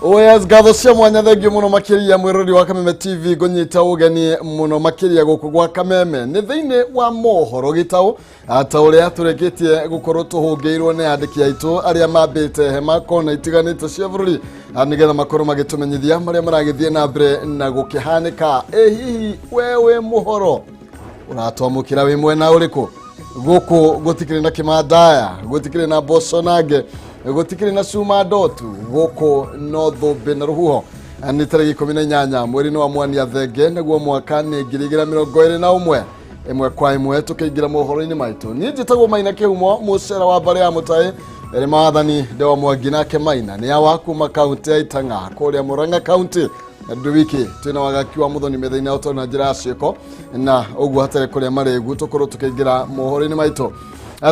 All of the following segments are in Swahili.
Oyas gatho cia mwanya thengio muno makiria mwirori wa Kameme TV gonyita ugeni muno makiria guku gwa Kameme ni thiini wa mohoro gitau ata uria tureketie gukorwo tuhungeirwo ni andiki aitu aria mambite hema kona itiganite cia bururi nigetha makorwo magitumenyithia maria maragithie na mbere na gukihanika hihi wewe muhoro uratwamukira wi mwena uriku guku gutikire na kimandaya gutikire na bosonage gutikire na Suma Dotu guku North na Ruhuho ni tariki 18 mweri wa Mwania thenge naguo mwaka ni 2021 imwe kwa imwe tukiingira mohoro-ini maitu ni njitagwo Maina Kihumo mucera wa bare ya mutai ere maathani Dewa Mwangi nake Maina ni awa kuma kaunti ya Itanga kuria Murang'a kaunti Nduwiki twina wagaki wa muthoni methaina oto na njira cieko na uguo hatare kuria maregu tukorwo tukiingira mohoro-ini maitu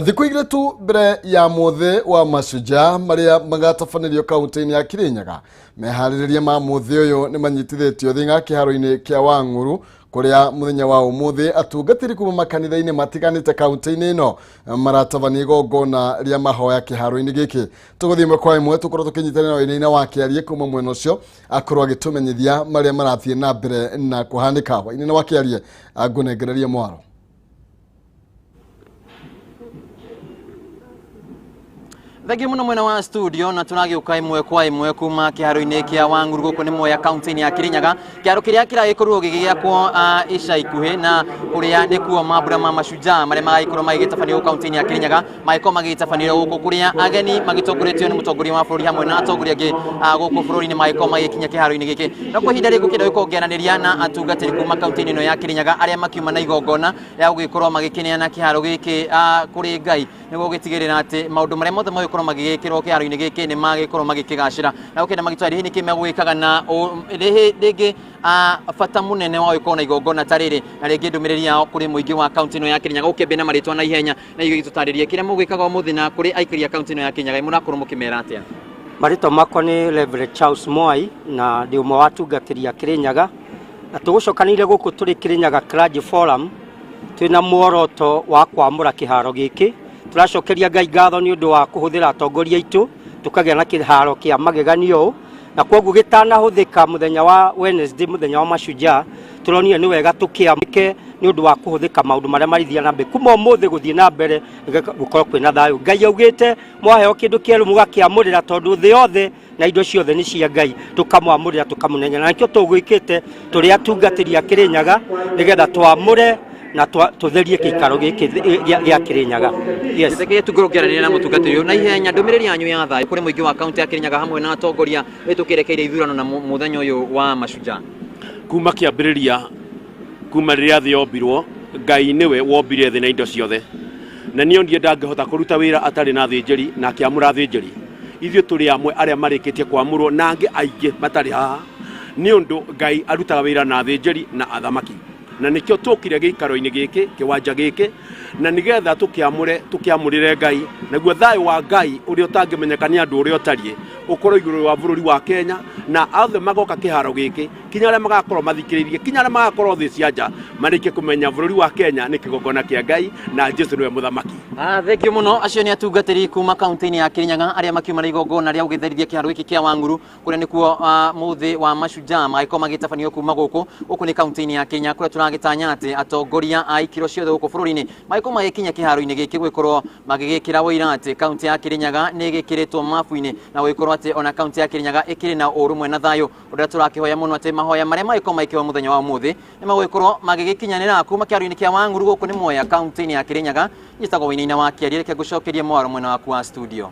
thiku igire tu mbere ya muthe wa Mashujaa maria magatabanirio kaunti-ini ya Kirinyaga mehaririria ma muthe uyu ni manyitithitio thinga kiharo-ini kia Wang'uru kuria muthenya wa umuthi atungatiri kuma makanitha-ini matiganite kaunti-ini ino maratabania igongona ria mahoya kiharo-ini giki tuguthie imwe kwa imwe tukorwo tukinyitana na wina wa kiarie kuma mwena ucio akorwo agitumenyithia maria marathie na mbere na kuhanika wina wa kiarie agunengereria mwaro. Thagi muno mwena wa studio na tunagiuka imwe kwa imwe kuma kiharo-ini kia Wang'uru guku ni moya kaunti-ini ya Kirinyaga kiharo kiria kiragikorwo gigiakwo ica ikuhi na kuria ni kuo mambura ma Mashujaa maria magagikorwo magitabanio kaunti-ini ya Kirinyaga magiko magitabanio guku kuria ageni magitongoretio ni mutongoria wa bururi hamwe na atongoria angi guku bururi-ini magiko magikinya kiharo-ini giki na kwa hinda riku kida gukongeranĩria na atungatĩri kuma kaunti-ini ino ya Kirinyaga aria makiuma na igongona ya gugikorwo magikineana kiharo giki kuri Ngai niguo gitigirira ati maundu maria mothe magikorwo magigikirwo kiharo-ini giki ni magikorwo magikigacira na ukenda magitwari ni kimegwikaga na rigi bata munene wa gukona igongona tariri na rigi ndumiriri yao kuri muingi wa kaunti ino ya Kirinyaga ukembe na maritwa na ihenya na igitutaririe kire mugwikaga umuthi na kuri aikaria kaunti ino ya Kirinyaga murakorwo mukimera atia. Marito makwa ni Reverend Charles Mwai na ndi umwe wa atungatĩri a Kirinyaga na tugucokanire guku turi Kirinyaga Clergy Forum twina muoroto wa kwamura kiharo giki turacokeria Ngai ngatho ni undu wa kuhuthira atongoria itu tukagia na kiharo kia mageganio na kwoguo gitanahuthika muthenya wa Wednesday muthenya wa Mashujaa turonire ni wega tukiamike ni undu wa kuhuthika maundu maria marithia na mbere kuma umuthi guthie na mbere gukorwo kwina thayu. Ngai augite mwaheo kindu kieru mugakiamurira tondu thi yothe na indo ciothe ni cia Ngai tukamwamurira tukamunenya na nikio tugwikite turi atungatĩri a Kirinyaga nigetha twamure na tutherie kiikaro giki gia Kirinyaga. Yes, teke tugurokerania na mutungatĩri na ihenya ndumiriri yanyu ya thayu kuri muingi wa kaunti ya Kirinyaga hamwe na atongoria itukirekeire ithurano na muthenya uyu wa Mashujaa kuma kiambiriria kuma riria thi yombirwo Ngai niwe wombire thi na indo ciothe na nio ndie ndangihota kuruta wira atari na thinjiri na kiamura thinjiri ithio turi amwe aria marikitie kwamurwo na angi aingi matari haha ni undu Ngai arutaga wira na thinjiri na athamaki na nikio tukire giikaro-ini giki kiwanja giki na nigetha tukiamurire Ngai naguo thayu wa Ngai uria utangimenyeka ni andu uria utarie ukorwo iguru wa bururi wa Kenya na othe magoka kiharo giki kinya aria magakorwo mathikiririe kinya aria magakorwo thi cianja marike kumenya bururi wa Kenya ni kigongona kia Ngai na Jesu niwe muthamaki. Thengio muno acio ni atungatĩri kuma kaunti-ini ya Kirinyaga aria makiuma na igongona ria gugitherithia kiharo giki kia Wang'uru kuria nikuo muthi wa Mashujaa magiko magitabanio kuma guku ni kaunti-ini ya Kenya kuria turagitanya ati atongoria a ikiro ciothe guku bururi-ini magiko magikinya kiharo-ini giki gwikorwo magigikira wira ati kaunti ya Kirinyaga ni gikiritwo mabu-ini na gwikorwo ati ona kaunti ya Kirinyaga ikiri na urumwe na thayu uria turakihoya muno ati mahoya maria magiko magikiwa muthenya wa umuthi ni magwikorwo magigikinyanira kuma kiharo-ini kia Wang'uru guku ni moya kaunti-ini ya Kirinyaga yitagwo Wainaina wa Kiarie reke gucokerie mwaro mwena waku wa studio.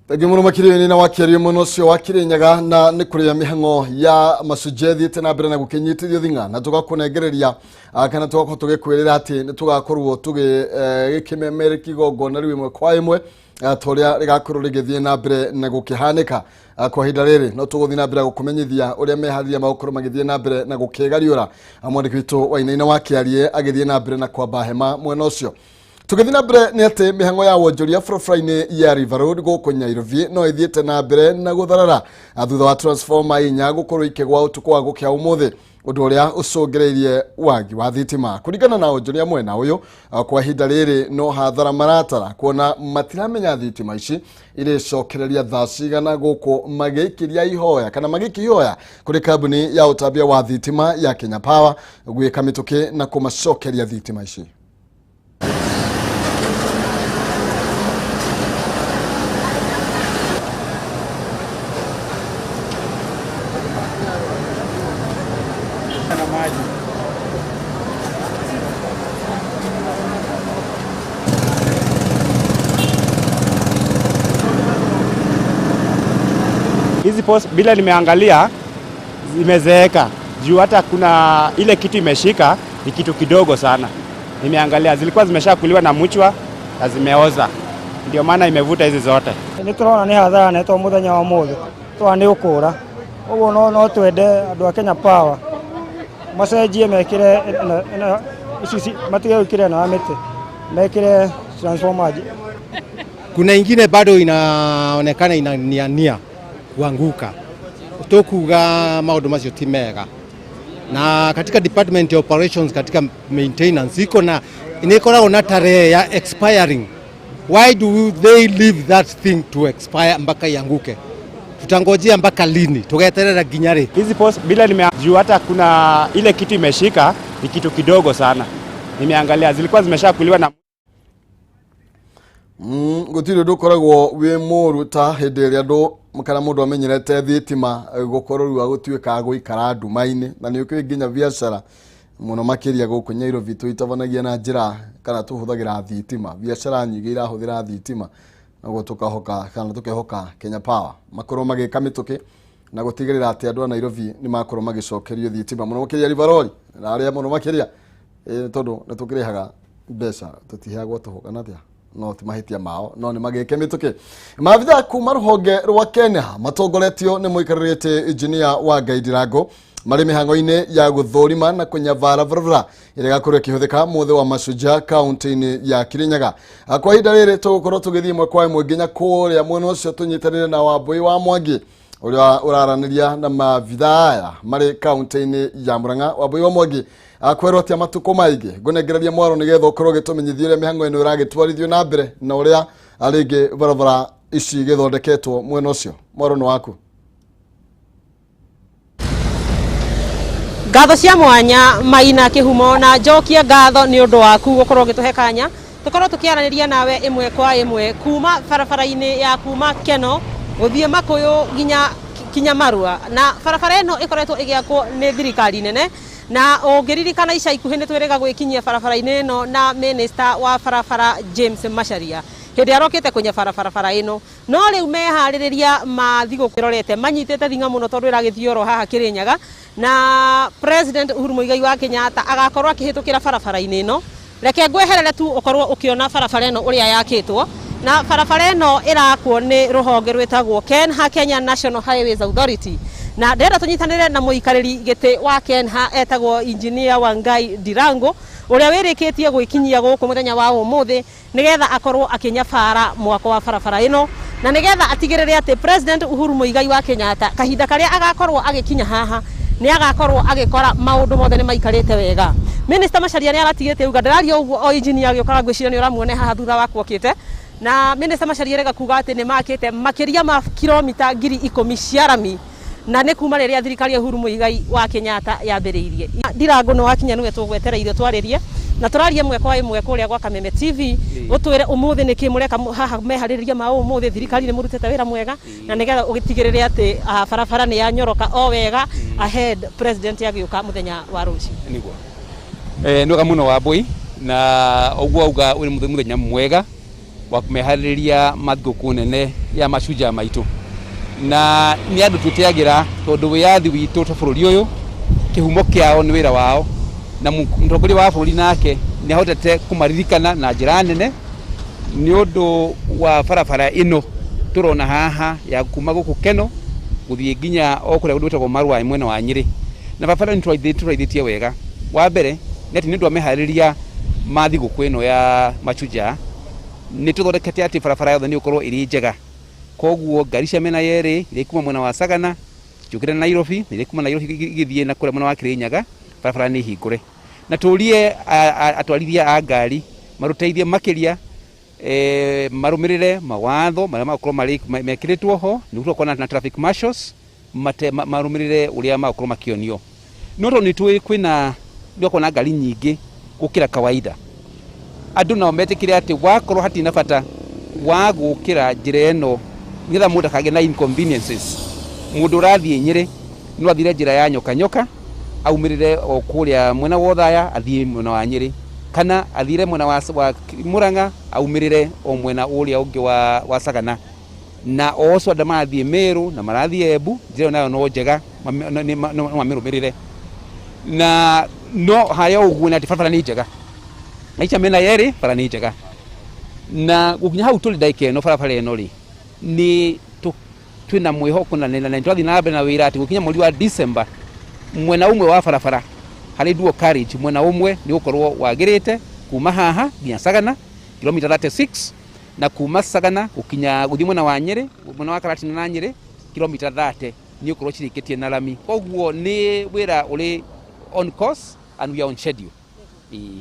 Thangi muno makiri Wainaina wa Kiarie muno cio wa Kirinyaga na ni kuria mihango ya Mashujaa thiete na mbere na gukinyitithio thinga na tugakunengereria kana tugakorwo tugikwirira ati ni tugakorwo tugikimemere kigongona riu imwe kwa imwe toria rigakorwo rigithie na mbere na gukihanika kwa hinda riri no tuguthie na mbere gukumenyithia uria mehariria magukorwo magithie na mbere na gukigariura mwandiki witu Wainaina wa Kiarie agithie na mbere na kwamba hema mwena ucio. Tugithie na mbere ni ati mihango ya wonjoria barabara-ini ya River Road guku Nyairobi no ithiete na mbere na gutharara thutha wa transformer inya gukorwo ikigwa utuku wa gukia umuthi undu uria ucungireirie wagi wa thitima. Kuringana na onjoria mwena uyu kwa ihinda riri no hathara maratara kuona matiramenya thitima ici iricokereria thaa cigana guku magikiria ihoya kana magikihoya kuri kambuni ya utambia wa thitima ya Kenya Power gwika mituki na kumacokeria thitima ici. Hizi post bila nimeangalia zimezeeka juu hata kuna ile kitu imeshika ni kitu kidogo sana. Nimeangalia zilikuwa zimeshakuliwa na mchwa na zimeoza, ndio maana imevuta hizi zote. Niturona ni hathara neto muthenya wa muthe twani ukura uguo no twende andu a Kenya Power macenjie mekire ici matige ukire na miti mekire transformer. Kuna ingine bado inaonekana inaniania kuanguka. Tukuga maundu macio ti mega. Na katika department of operations katika maintenance iko na tarehe ya expiring. Why do they leave that thing to expire mpaka ianguke? Tutangojea mpaka lini? Tugeterera ginyari. Hizi post bila nimejua hata kuna ile kitu imeshika ni kitu kidogo sana. Nimeangalia zilikuwa zimeshakuliwa na gutire ndukoragwo wi muru ta hindi ria ndu kana mundu amenyerete thitima gukorwo riu gutwika guikara ndumaini na ni ukwi nginya biashara muno makiria guku Nyairobi tuitavanagia na njira kana tuhuthagira thitima. Biashara nyingi irahuthira thitima naguo tukahoka kana tukehoka Kenya Power makorwo magika mituki na gutigirira ati andu a Nairobi ni makorwo magicokerio thitima muno makiria Riveroli na aria muno makiria tondu nitukirehaga mbeca tutiheagwo tuhoka na atia no timahitia mao no ni magike mituki. Maabitha kuma ruhonge rwa Kenya matongoretio ni muikaririte engineer wa Gaidirango mari mihango-ini ya guthurima na kunyavara barabara ire gakorwo kihuthika muthe wa Mashujaa county-ini ya Kirinyaga. Kwa ihinda riri tugukorwo tugithii imwe kwa imwe nginya kuria mwena ucio tunyitanire na Wambui wa Mwangi uria uraraniria na maabitha aya mari county-ini ya Murang'a. Wambui wa Mwangi akwerwo atia matuko maingi gunengereria mwaro nigetha ukorwo gitumenyithia uria mihango ino iragitwarithio na mbere na uria aringi barabara ici githondeketwo mwena ucio. Mwaro ni waku. Ngatho cia mwanya Maina Kihumo na njokia ngatho ni undu waku gukorwo gituhe kanya tukorwo tukiaraniria nawe imwe kwa imwe kuma barabara-ini ya kuma Keno guthie Makuyu ginya Kinyamarua na barabara ino ikoretwo igiakwo ni thirikari nene na ongiririkana ica ikuhi ni twirega gwikinyia barabara-ini ino na minister wa barabara James Macharia hindi arokite kunya barabara ino no riu mehaririria mathigo kwirorete manyitite thinga muno tondu iragithioro haha Kirinyaga na President Uhuru Muigai wa Kenyatta agakorwo akihitukira barabara-ini ino. Reke ngweherere tu ukorwo ukiona barabara ino uria yakitwo na barabara ino irakwo ni ruhonge rwetagwo Kenya National Highways Authority na ndenda tunyitanire na muikariri giti wa Kenha etagwo engineer wa Gaidirango uria wirikitie gwikinyia guku muthenya wa umuthi nigetha akorwo akinya bara mwako wa barabara ino na nigetha atigirire ati President Uhuru Muigai wa Kenyatta kahinda karia agakorwo agikinya haha ni agakorwo agikora maundu mothe ni maikarite wega. Minister Macharia ni aratigite uga ndarario uguo o engineer agikora gwiciria ni uramuone haha thutha wako okite na Minister Macharia rega kuga ati ni makite makiria ma kilomita 10,000 cia rami na ne kuma riria thirikari ya Uhuru Muigai wa Kenyatta yambiriirie. Ndirango no wakinya niwe tugwetereire twaririe na turaria imwe kwa imwe kuria gwa Kameme TV utwire umuthi ni kimureka haha mehaririria ma umuthi thirikari ni murutete wira mwega na nigetha ugitigirire ati barabara ni yanyoroka o wega ahead president yagiuka muthenya wa ruci niguo nduga muno Wambui na uguo uga uri muthenya mwega wa kumehaririria mathuku nene ya Mashujaa maitu na ni andu tutiagira tondu wiathi witu ta bururi uyu kihumo kiao ni wira wao na mutongoria wa bururi nake ni ahotete kumaririkana na njira nene ni undu wa barabara ino turona haha ya kuma guku Keno guthie nginya okuria gundu wetagwo Marua mwena wa Nyeri na barabara ni turaithitie wega. Wa mbere ni ati ni ndu amehariria mathigu ino ya Mashujaa ni tuthondekete ati barabara yothe ni ukorwo iri njega koguo ngari cia mena yeri iri kuma mwena wa Sagana njukire Nairobi nire kuma Nairobi githie na kure mwana wa Kirinyaga barabara ni hingure na turie atwarithia a ngari maruteithie makiria marumirire mawatho maria makorwo mekiritwo ho niguo kona na traffic marshals marumirire uria makorwo makionio no to ni tui kwina ndio kona ngari nyingi gukira kawaida andu nao metikire ati wakorwo hatina bata wa gukira njira eno ngetha mundu akage na inconveniences mundu rathie Nyeri no athire njira ya nyoka aumirire o kuria mwena wa Othaya athie mwena wa Nyeri kana athire mwena wa Murang'a aumirire o mwena uria ungi wa Sagana na oso ndamathie Meru na marathie Embu njira nayo no njega no mamirumirire na no hayo uguo na tifara ni njega aicha mena yeri para ni njega na gukinya hau tuli daike no barabara eno ri ni twina mwihoko na nena twathi na mbere na wira ati gukinya mweri wa December mwena umwe wa barabara hari duo carriage mwena umwe ni ukorwo wagirite kuma haha nginya Sagana kilomita 36 na kuma Sagana ukinya guthi mwena wa Nyeri mwena wa Karatina na Nyeri kilomita 30 ni ukorwo chirikitie na lami koguo ni wira uri on course and we are on schedule.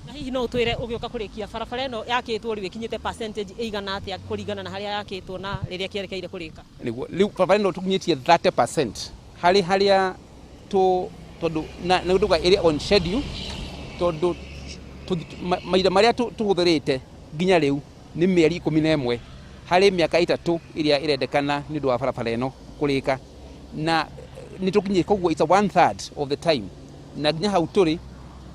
Na hihi no twire ugioka kurikia barabara eno yakitwo ri wikinyite percentage igana atia kuringana na haria yakitwo na riria kierekeire kurika riu barabara eno tukunyitie 30% haria tondu na nduga area on schedule tondu maida maria tuguthirite ginya riu ni mieri 11 hari miaka 3 iria irendekana ni ndu wa barabara eno kurika na ni tukinyie koguo it's a 1/3 of the time na ginya hau turi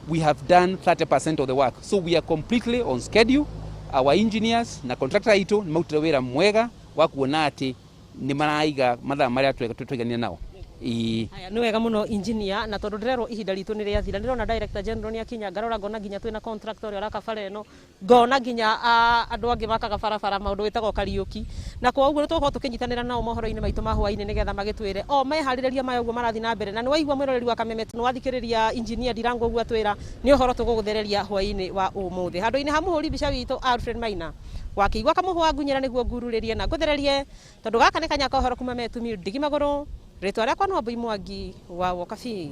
we have done 30% of the work so we are completely on schedule our engineers na contractor itu ni mautire wira mwega wa kuona ati ni maraiga mathaa maria twigania nao haya ni wega muno engineer na tondu ndirero ihinda ritu ni riathira ndirona director general ni akinya ngarora ngona ginya twina contractor uri araka bara eno ngona ginya andu angi makaga barabara maundu witagwo Kariuki na kwa uguo tuko tukinyitanira nao mohoro-ini maitu ma hwaini nigetha magitwire mehaririria mayo uguo marathi na mbere na ni waigua mwiroreri wa Kameme no wathikiriria engineer Ndirango uguo twira ni uhoro tuguguthereria hwaini wa umuthi handu-ini ha muhuri bica witu Alfred Maina wakiigua kamuhwa ngunyira niguo ngururirie na nguthererie tondu gaka ni kanya kohoro kuma metumi ndigi maguru ritwa rĩa kwa no Wambui Mwangi wa Wokabi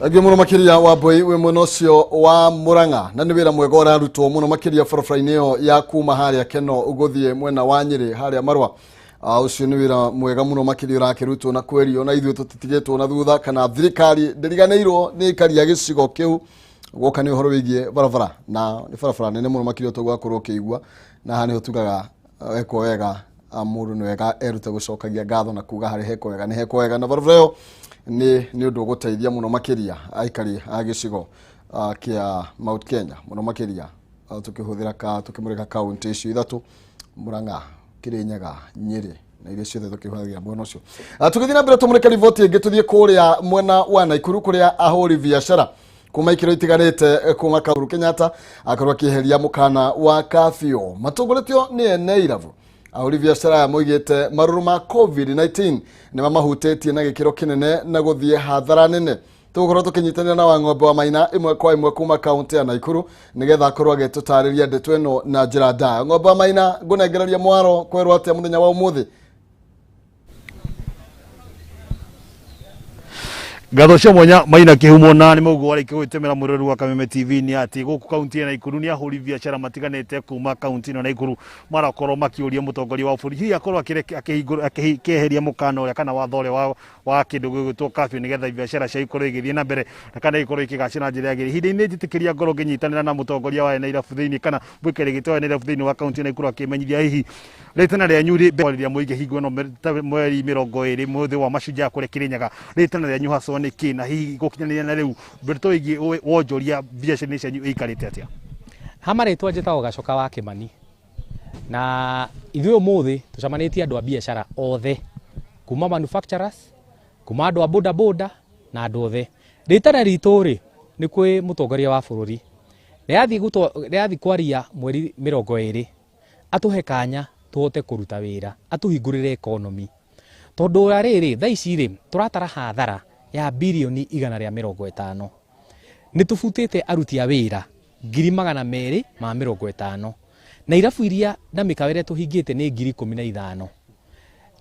Agi muno makiria wa Wambui we munocio wa Murang'a na ni wira mwega urarutwo muno makiria barabara-ini yo ya kuma haria Keno uguthie mwena wa Nyeri haria Marwa ucio ni wira mwega muno makiria urakirutwo na kwerio na ithuĩ tutitigĩtwo na thutha kana thirikari ndiriganĩirwo nĩ ikaria gĩcigo kĩu gũka nĩ ũhoro wĩgiĩ barabara na nĩ barabara nene muno makiria tũgwakorwo ũkĩigua na haha nĩho tugaga eko wega mundu ni wega erute gucokagia ngatho na kuga hari heko wega ni heko wega na barabara yo ni undu guteithia muno makiria aikari a gicigo kia Mount Kenya muno makiria tukihuthira tukimurika county icio ithatu Murang'a Kirinyaga Nyeri na iria ciothe tukihuthira mwena ucio tukithina na mbere tumurika riboti ingi tuthie kuria mwena wa Naikuru kuria ahuri biashara kuma ikiro itigarite kuma Uhuru Kenyatta akorwo kiheria mukana wa kafio matongoretio ni ene iravu ahuri biashara moigite maruru ma COVID-19 ni mahutetie na gikiro kinene na guthie hathara nene tugukorwo tukinyitanira na Wang'ombe wa Maina imwe kwa imwe kuma kaunti ya Naikuru nigetha akorwo agitutariria ndeto ino na njira nda Ng'ombe wa Maina ngunengereria mwaro kwerwo atia muthenya wa umuthi Gatho cia mwanya Maina kihumo na ni muguo ari kigwitemera mururu wa Kameme TV ni ati guku kaunti ya Naikuru ni ahuri biashara matiganete kuma kaunti ya Naikuru marakorwo makiuria mutongoria wa bũrũri hihi akorwo akikeheria mukana uria kana watho uria wa kindu gwitwo kafyu nigetha biashara cia ikorwo igithie na mbere kana ikorwo ikigacira njira ya giri hindi-ini njitikiria ngoro nginyitanira na mutongoria wa Nairobi thiini kana mwikere gitwa Nairobi thiini wa kaunti ya Naikuru akimenyithia hihi ritana ria nyuri mboriria muige hingo no mweri 20 muthi wa mashujaa kure Kirinyaga ritana ria nyuhaso niki na hihi gukinyanira na riu mberto igi wonjoria biashara cia ikarite atia hamaritwa njitagwo Gacoka wa Kimani na ithuĩ umuthi tucamanitie andu a biashara othe kuma manufacturers kuma andu a boda boda na andu othe ritana ritu ri ni kwi mutongoria wa bũrũri riathi kwaria mweri 20 atuhe kanya tuhote kuruta wira atuhingurire economy tondu riri thaa ici ri turatara hathara ya bilioni 150 ni tubutite aruti a wira 250 na irabu iria na mikawere tuhingite ni 15,000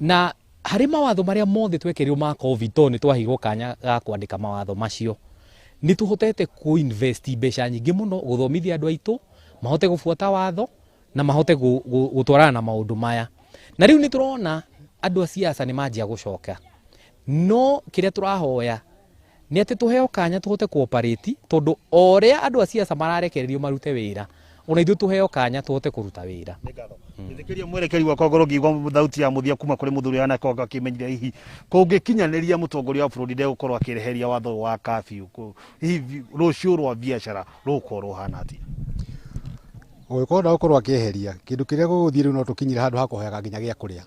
na harĩ mawatho marĩa mothe twekerirwo ma COVID nĩ twahirwo kanya ga kwandĩka mawatho macio nĩ tũhotete ku-invest mbeca nyingĩ mũno gũthomithia andũ aitũ mahote gũbuata watho na mahote gũtwarana na maũndũ maya. Na rĩu nĩ tũrona andũ a siasa nĩ manjia gũcoka, no kĩrĩa tũrahoya nĩ atĩ tũheo kanya tũhote cooperate, tondũ ũrĩa andũ a siasa mararekererio marute wĩra ona ithuĩ tũheo kanya tũhote kũruta wĩra. Nĩkĩria mwerekeri wa kongoro ngigwa thauti ya muthia kuma kũrĩ mũthuri ana konga kĩmenyithia hihi kũngĩkinyanĩria mũtongoria wa bũrũri ndegũkorwo akĩreheria watho wa curfew, hihi rũciũ rwa biacara rũkorwo ruhana atĩa? Ũgĩkorwo gũkorwo akĩeheria kĩndũ kĩrĩa gũgũthiĩ rĩu no tũkinyire handũ ha kũheaga nginya gĩa kũrĩa,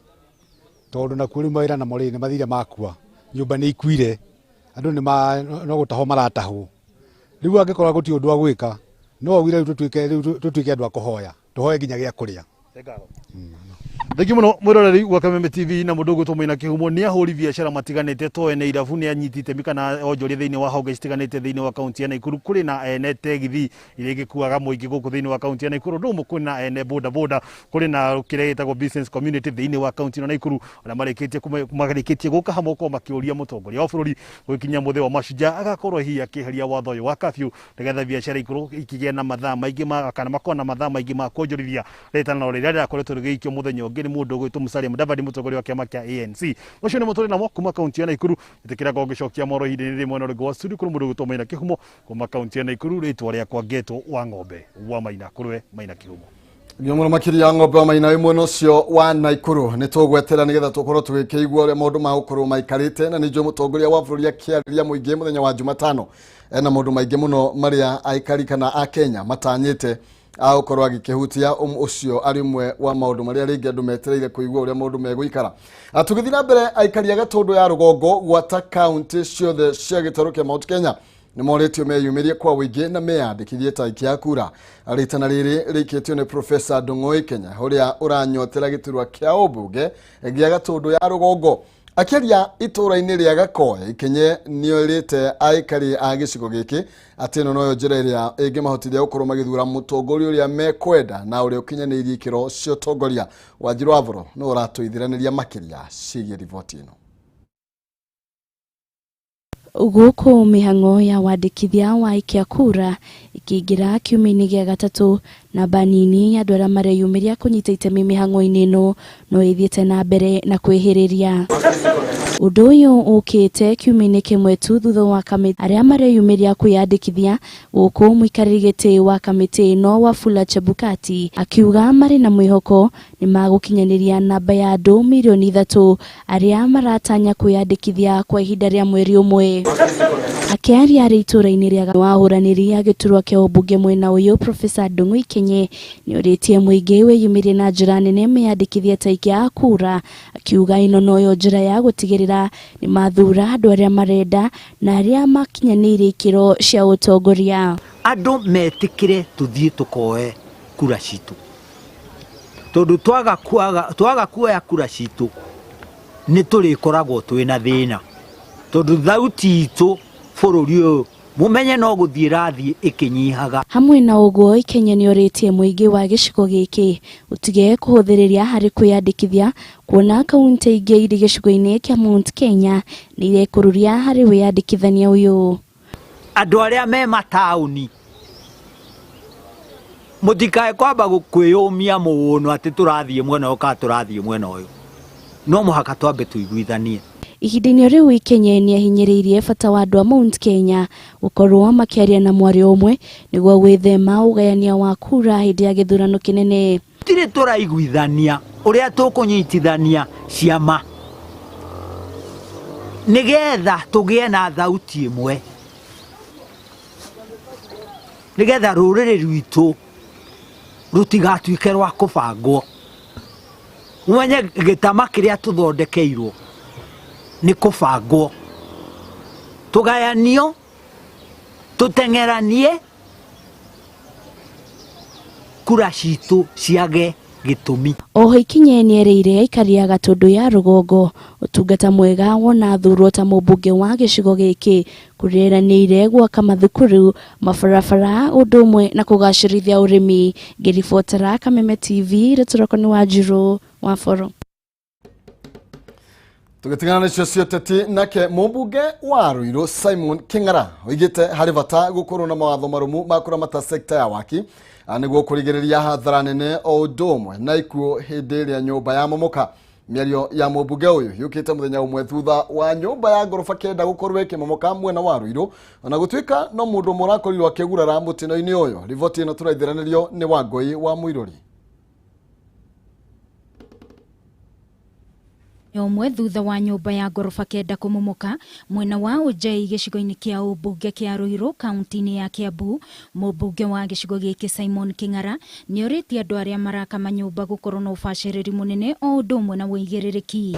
tondũ nakuo rĩu mawĩra namo rĩ nĩ mathire makua, nyũmba nĩ ikuire, andũ no gũtahwo maratahwo. Rĩu angĩkorwo gũtirĩ ũndũ wa gwĩka no wira rĩu tũtuĩke andũ a kũhoya, tũhoye nginya gĩa kũrĩa. Thengiũ mũno mwĩroreri wa Kameme TV na mũndũ ũgwĩtwo Maina Kĩhumo nĩ ahũri biacara matiganĩte toe nĩ irabu nĩ anyitĩte mikana onjoria thĩinĩ wa honge citiganĩte thĩinĩ wa kaunti ya Nakuru. Kũrĩ na ene tegithi iria igĩkuaga mũingĩ gũkũ thĩinĩ wa kaunti ya Nakuru, no mũkũrĩ na ene boda boda, kũrĩ na kĩrĩa gĩtagwo business community thĩinĩ wa kaunti ya Nakuru na marĩkĩtie gũka hamwe kwa makĩũria mũtongoria wa bũrũri gũkinya mũthee wa Mashujaa agakorwo hihi akĩeheria watho ũyũ wa curfew nĩgetha biacara ikorwo ikĩgĩa na mathaa maingĩ kana makorwo na mathaa maingĩ ma kuonjorithia rĩtana rĩrĩa rĩrakoretwo rĩgĩikio mũthenya ũngĩ nĩ mũndũ ũgwĩtwo Musalia Mudavadi mũtongoria wa kĩama kĩa ANC. Ũcio nĩ mũtũrĩ namo kuma kaunti ya Nakuru, ĩtĩkĩra ngogĩcokia moro ihinda-inĩ rĩmwe na rĩngĩ wa studio kũrĩ mũndũ ũgwĩtwo Maina Kĩhumo kuma kaunti ya Nakuru, rĩtwa rĩakwa Ngeto wa Ng'ombe wa Maina, kũrĩ Maina Kĩhumo. Mũno makĩria Ng'ombe wa Maina mwena ũcio wa Nakuru nĩ tũgwetera nĩgetha tũkorwo tũgĩkĩigua ũrĩa maũndũ magũkorwo maikarĩte, na nĩnjũ mũtongoria wa bũrũri akĩarĩria mũingĩ mũthenya wa Jumatano ena maũndũ maingĩ mũno marĩa aikari kana a Kenya matanyĩte agũkorwo agĩkĩhutia ũcio arĩ ũmwe wa maũndũ marĩa rĩngĩ andũ metereire kũigua ũrĩa maũndũ megũikara. Tũgĩthiĩ na mbere, aikari a Gatũndũ ya rũgongo gwata kaunti ciothe cia gĩtarũ kĩa Mount Kenya nĩ morĩtio meyumĩrie kwa ũingĩ na meyandĩkithie ta aikia kura. Rĩtana rĩrĩ rĩikĩtio nĩ Profesa Ndung'u Kenya ũrĩa ũranyotera gĩturwa kĩa ũmbunge gĩa Gatũndũ ya rũgongo. Akĩaria itũra-inĩ rĩa Gakoe, Ikenye nĩoerĩte aikari a gĩcigo gĩkĩ atĩ ĩno noyo njĩra ĩrĩa ĩngĩmahotithia gũkorwo magĩthura mũtongoria ũrĩa mekwenda na ũrĩa ũkinyanĩirie ikĩro cia ũtongoria. Wanjiru Wavoro nĩ ũratũithiranĩria makĩria ciĩgiĩ riboti ĩno. Gũkũ mĩhang'o ya wandĩkithia wa aikia kura ikĩingĩra kiumia-inĩ gĩa gatatũ, namba nini ya andũ arĩa mareyumĩria kũnyita itemi mĩhang'o-inĩ ĩno no ĩthiĩte na mbere na kwĩhĩrĩria. Ũndũ ũyũ ũkĩte kiumia-inĩ kĩmwe tu thutha wa kamĩtĩ arĩa mareyumĩria kwĩyandĩkithia gũkũ mũikarĩri gĩtĩ wa kamĩtĩ ĩno Wafula Chebukati akiuga marĩ na mwĩhoko nĩ magũkinyanĩria namba ya andũ milioni 3 arĩa maratanya kwĩyandĩkithia kwa ihinda rĩa mweri ũmwe. Akĩaria arĩ itũra-inĩ rĩa wahũranĩri ya gĩturwa kĩa ũmbunge mwena ũyũ, Profesa Ndung'u Kenya nĩorĩtie mũingĩ wĩyumĩrie na njĩra nene meyandĩkithie ta aikia kura, akiuga ĩno noyo njĩra ya gũtigĩrĩra nĩ mathura andũ arĩa marenda na arĩa makinyanĩirie ikĩro cia ũtongoria. Andũ metĩkĩre tũthiĩ tũkoe kura citũ, tondũ twaga kuoya kura citũ nĩ tũrĩkoragwo twĩna thĩna, tondũ thauti itũ bũrũri ũyũ mumenye no gũthiĩ rathiĩ ĩkĩnyihaga. Hamwe na ũguo, Kenya nĩorĩtie mũingĩ wa gĩcigo gĩkĩ ũtige kũhũthĩrĩria harĩ kwĩyandĩkithia, kuona kaunti ingĩ irĩ gĩcigo-inĩ kĩa Mount Kenya nĩ irekũrũria harĩ wĩyandĩkithania ũyũ. Andũ arĩa me mataũni mũtikae kwamba kwĩyũmia mũno atĩ tũrathiĩ mwena ũyũ kana tũrathiĩ mwena ũyũ, no mũhaka twambe tũiguithanie. Ihinda-inĩ rĩu Kenya nĩahinyĩrĩirie bata wa andũ a Mount Kenya gũkorwo makĩaria na mwario ũmwe nĩguo gwĩthema ũgayania wa kura hĩndĩ ya gĩthurano kĩnene. Tũtirĩ tũraiguithania ũrĩa tũkũnyitithania ciama nĩgetha tũgĩe na thauti ĩmwe, nĩgetha rũrĩrĩ rwitũ rũtigatuĩke rwa kũbangwo. Mwenye gĩtama kĩrĩa tũthondekeirwo nĩ kũbangwo, tũgayanio, tũteng'eranie, kura citũ ciage gĩtũmi. Oho Ikinya nĩereire aikari a Gatũndũ ya rũgongo ũtungata mwega wona thurwo ta mũmbunge wa gĩcigo gĩkĩ, kũrĩranĩire gwaka mathukuru, mabarabara, ũndũ ũmwe na kũgacĩrithia ũrĩmi. Ngĩribotera Kameme TV, Rĩtũroko nĩ Wanjiru Wavoro. Tugitingana na cio teti nake mumbunge wa Ruiru Simon King'ara oigite hari bata gukorwo na mawatho marumu makuramata sekta ya waki niguo kurigiriria hathara nene o undu na ikuo hindi iria nyumba ya momoka. Miario ya mumbunge uyu yukite muthenya umwe thutha wa nyumba ya ngorofa kenda gukorwo ikimomoka mwena wa Ruiru ona gutwika no mundu murakorirwo akigurara mutino-ini uyu. Riboti ino turaithiranirio ni Wangui wa Muiruri. Omwe thutha wa nyumba ya ngorofa kenda kumomoka mwena wa Ojai gicigo-ini kia ubunge kia Ruiru kaunti-ini ya Kiambu, mumbunge wa gicigo giki Simon King'ara ni oritie andu aria maraka manyumba gukorwo na ubaciriri munene o undu umwe na wigiririki.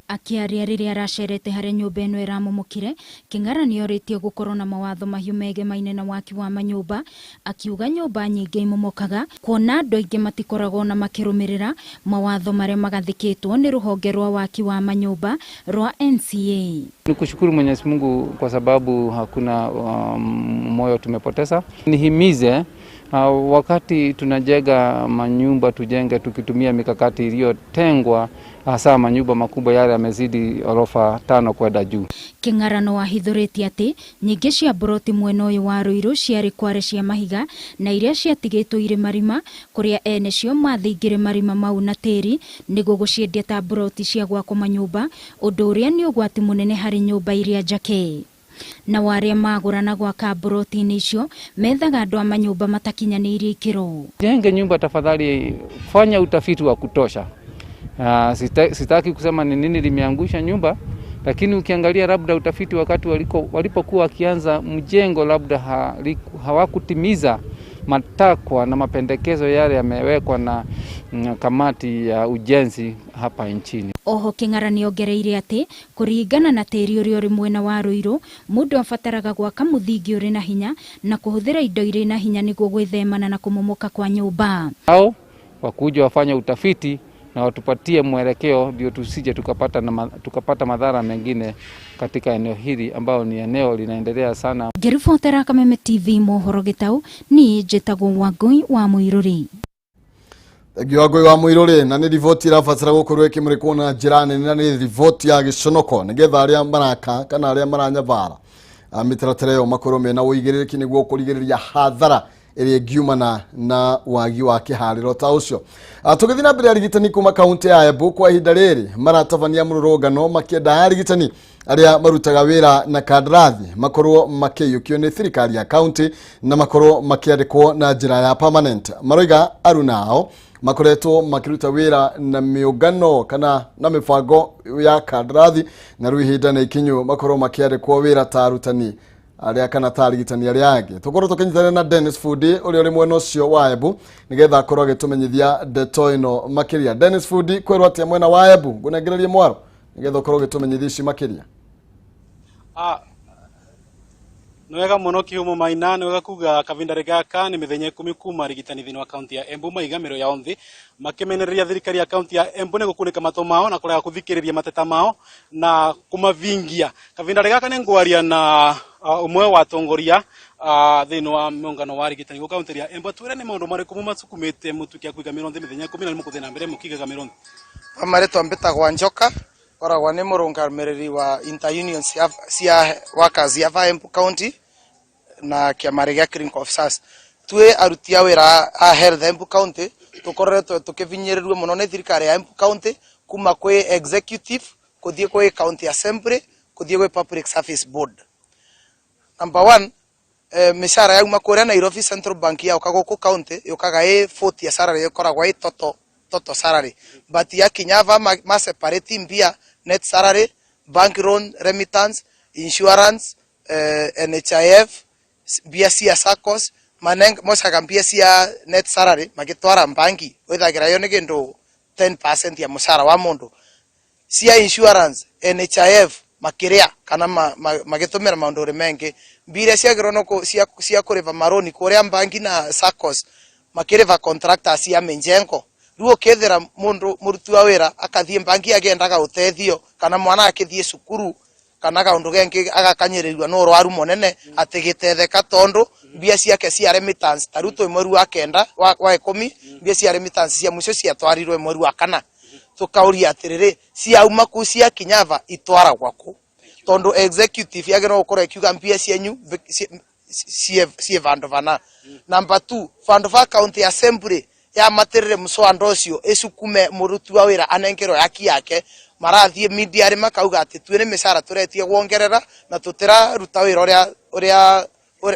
Akiaria riria aracerete haria nyumba ino iramomokire, King'ara ni oritie gukorwo na mawatho mahiu megemaine na waki wa manyumba, akiuga nyumba nyingi imomokaga kuona andu aingi matikoragwo na makirumirira mawatho maria magathikitwo ni ruhonge rwa waki wa manyumba rwa NCA. Nikushukuru Mwenyezi Mungu kwa sababu hakuna moyo tumepoteza. Nihimize wakati tunajenga manyumba tujenge tukitumia mikakati iliyotengwa, hasa manyumba makubwa yale yamezidi orofa 5 kwenda juu. King'ara no ahithuritie ati nyingi cia buroti mwena uyu wa Ruiru ciari kware cia mahiga na iria ciatigitwo ire marima kuria ene cio mathingire marima mau na tiri niguo guciendia ta buroti cia gwakwo manyumba, undu uria ni ugwati munene hari nyumba iria njake. Na waria magura na gwaka buroti-ini icio methaga andu a manyumba matakinyanirie ikiro. Jenge nyumba tafadhali, fanya utafiti wa kutosha. Sitaki kusema ni nini limeangusha nyumba, lakini ukiangalia labda utafiti wakati walipokuwa wakianza mjengo labda hawakutimiza matakwa na mapendekezo yale yamewekwa na kamati ya ujenzi hapa nchini. Oho King'ara ni ongereire ati kuringana na tiri uria uri mwena wa Ruiru, mundu abataraga gwaka muthingi uri na hinya na kuhuthira indo iri na hinya niguo gwithemana na kumomoka kwa nyumba. Hao wakuja wafanye utafiti na watupatie mwelekeo ndio tusije tukapata madhara mengine katika eneo hili ambao ni eneo linaendelea sana. Ngiribotera Kameme TV mohoro gitau ni njitagwo Wangui wa Muiruri. Wangui wa Muiruri na ni riboti irabatara gukorwo ikimurikwo na njira nene na ni riboti ya giconoko nigetha aria maraka kana aria maranyabara mitaratara yo makorwo mena uigiririki niguo kurigiriria hathara iria ngiumana na wagi wa kihariro ta ucio. Tugithina mbere arigitani kuma kaunti ya Embu kwa ihinda riri maratabania mururungano makienda arigitani aria marutaga wira na kandrathi makorwo makiyukio ni thirikari ya kaunti na makorwo makiandikwo na njira ya permanent. Maroiga arunao makoretwo makiruta wira na miungano kana na mibango ya kandrathi na ruihinda na ikinyu makorwo makiandikwo wira ta arutani aria kana tarigitani aria angi. Tukorwo tukinyitana na Dennis Fudi uria uri mwena ucio wa Embu nigetha akorwo agitumenyithia ndeto ino makiria. Dennis Fudi kwerwo atia mwena wa Embu ngunegererie mwaro nigetha akorwo agitumenyithia ici makiria. Nwega muno kihumo maina nwega kuga kavindare gaka ni mithenya 10 kuma rigitani thini wa kaunti ya Embu maigamiro ya onthi makimenereria thirikari ya kaunti ya Embu ne gukunika mato mao na kurega kuthikiriria mateta mao na kumavingia. Kavindare gaka ni ngwaria na umwe wa tongoria thini wa muungano wa rigitani go kaunti ya Embu twire ni maundu mariku mumasukumite mutukia kuigamiro nthi mithenya 10 na mukuthina mbere mukigagamiro. Amaretwa mbetagwa Njoka koragwa ni murungamiriri wa Interunion cia workers ya Embu County na kiamari gya cleaning officers. Twe arutia wira a health Embu County tukoretwo tukivinyirirwe muno ni thirikari ya Embu County kuma kwe executive kuthie kwe county assembly kuthie kwe public service board. Number 1 mishara ya umakoria Nairobi Central Bank ya ukagoku county yukaga 40 ya salary yukoragwa toto salary but ya kinyava ma separate mbia net salary, bank loan, remittance, insurance, NHIF, mbia cia SACCOS, maneng mosaga mbia cia net salary magitwara banki withagira yo ni gindu 10% ya musara wa mundu. Cia insurance, NHIF makiria kana magitumira maundu mengi mbire cia gironoko cia kuriva maroni kuria banki na SACCOS makiriva contractor cia menjengo. Ruo kethera mundu murutu wa wira akathie banki agendaga utethio kana mwana akithie cukuru kana kaundu gengi agakanyirirwa no rwaru monene atigitetheka tondu mbia ciake cia remittance taruto mweri wa kenda wa 10 mbia cia remittance cia mucio cia twarirwe mweri wa kana tukauria atiriri ciauma ku cia kinyava itwaragwa ku tondu executive yagera gukora ikiuga mbia cianyu cie vandu vana. Number 2, vandu va county assembly ya matirire mswando ucio icukume murutu wa wira anenkero yaki yake marathie media ri makauga ati twene mishara turetie gwongerera na tutira ruta wira uria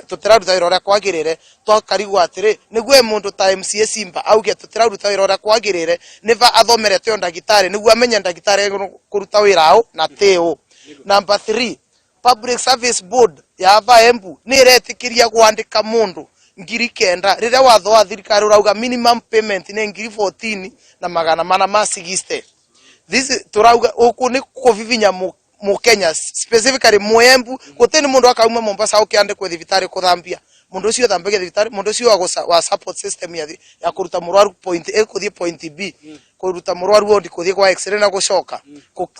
tutiraruta wira uria kwagirire twakarigwa atiri niguo mundu ta MCA Simba auge tutiraruta wira uria kwagirire niva athomerete ndagitari niguo amenye ndagitari kuruta wira au na teo. Number 3, Public Service Board ya Embu ni iretikiria gwandika mundu ngiri kenda riria watho wa thirikari urauga minimum payment ni ngiri 14 na magana mana ma 60. This turauga uku ni kuvivinya mu Kenya specifically mu Embu gutini mundu akauma Mombasa ukiandikwe thibitari kuthambia mundu ucio thambage thibitari mundu ucio wa support system ya kuruta murwaru point A kuthie point B kuruta murwaru wodi kuthie kwa x-ray na gucoka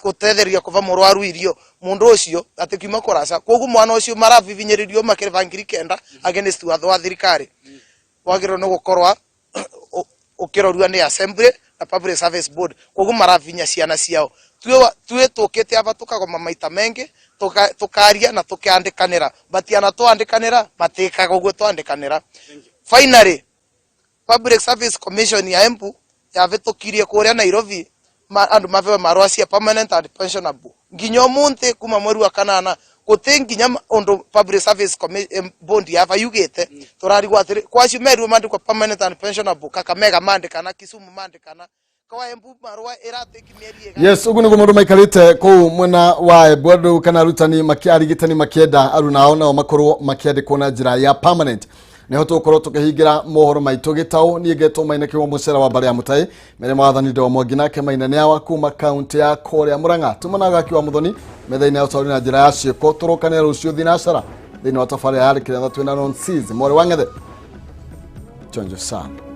gutetheria kuva murwaru irio mundu ucio atikima kurasa kogu mwana ucio maravivinyiririo makire ngiri kenda against watho wa thirikari wagiro no gukorwa ukirorua ni assembly na Public Service Board kogu maravinya ciana ciao tuwe tukite ava tukagoma maita mengi tukaria na tukiandikanira batiana twandikanira matikaga uguo twandikanira. Finally, Public Service Commission ya Embu yavitukirie kuria Nairobi andu mave marwa cia permanent and pensionable nginya munte kuma mweri wa kanana guti nginya undu Public Service Board yava yugite turarigwa atiri kwacio meru mandikwa permanent and pensionable Kakamega mandikana Kisumu mandikana. Yes, ugu niguo mundu maikarite kuu mwena wa Embu andu kana arutani makiarigitani makienda arunao nao makorwo makiandikwo na njira ya permanent neho tukorwo tukihingira mohoro maitu gitau nie geto mainekirwo mucera wa Baria Mutai mere mwathani ndo mwogina ke mainene ya kuma county ya Korea Murang'a tumanaga kiwa muthoni methaini ya usauri na njira ya ciiko turokanira rucio thinacara thini wa tafari ya harikira twina non season more wangethe chonjo sana.